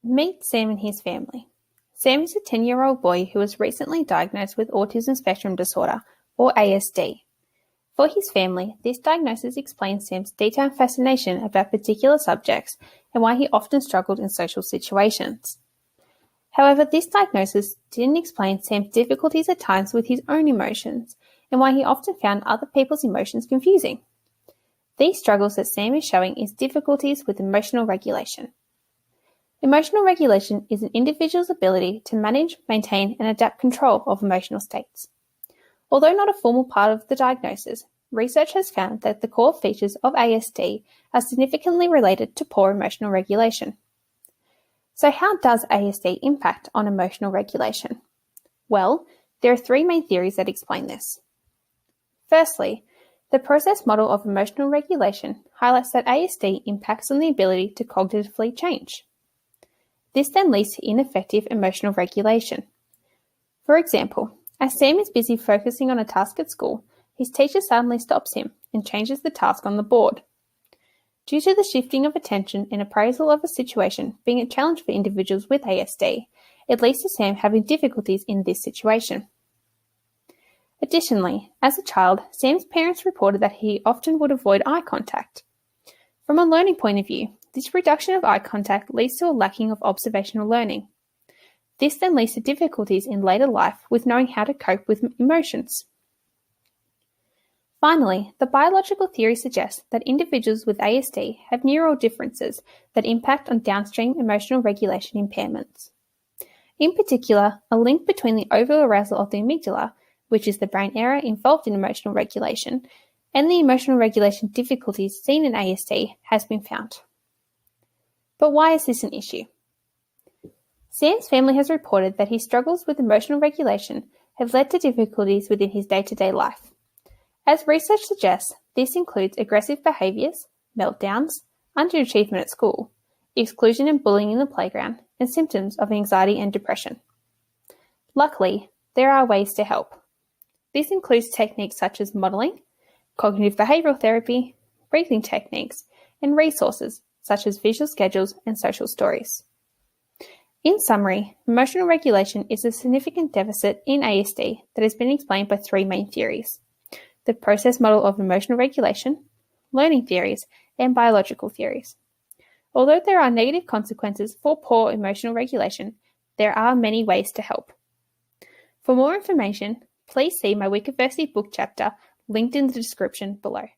Meet Sam and his family. Sam is a 10-year-old boy who was recently diagnosed with autism spectrum disorder, or ASD. For his family, this diagnosis explains Sam's detailed fascination about particular subjects and why he often struggled in social situations. However, this diagnosis didn't explain Sam's difficulties at times with his own emotions and why he often found other people's emotions confusing. These struggles that Sam is showing is difficulties with emotional regulation. Emotional regulation is an individual's ability to manage, maintain, and adapt control of emotional states. Although not a formal part of the diagnosis, research has found that the core features of ASD are significantly related to poor emotional regulation. So how does ASD impact on emotional regulation? Well, there are three main theories that explain this. Firstly, the process model of emotional regulation highlights that ASD impacts on the ability to cognitively change. This then leads to ineffective emotional regulation. For example, as Sam is busy focusing on a task at school, his teacher suddenly stops him and changes the task on the board. Due to the shifting of attention and appraisal of a situation being a challenge for individuals with ASD, it leads to Sam having difficulties in this situation. Additionally, as a child, Sam's parents reported that he often would avoid eye contact. From a learning point of view, this reduction of eye contact leads to a lacking of observational learning. This then leads to difficulties in later life with knowing how to cope with emotions. Finally, the biological theory suggests that individuals with ASD have neural differences that impact on downstream emotional regulation impairments. In particular, a link between the overarousal of the amygdala, which is the brain area involved in emotional regulation, and the emotional regulation difficulties seen in ASD has been found. But why is this an issue? Sam's family has reported that his struggles with emotional regulation have led to difficulties within his day-to-day life. As research suggests, this includes aggressive behaviours, meltdowns, underachievement at school, exclusion and bullying in the playground, and symptoms of anxiety and depression. Luckily, there are ways to help. This includes techniques such as modelling, cognitive behavioural therapy, breathing techniques, and resources such as visual schedules and social stories. In summary, emotional regulation is a significant deficit in ASD that has been explained by three main theories: the process model of emotional regulation, learning theories, and biological theories. Although there are negative consequences for poor emotional regulation, there are many ways to help. For more information, please see my Wikiversity book chapter linked in the description below.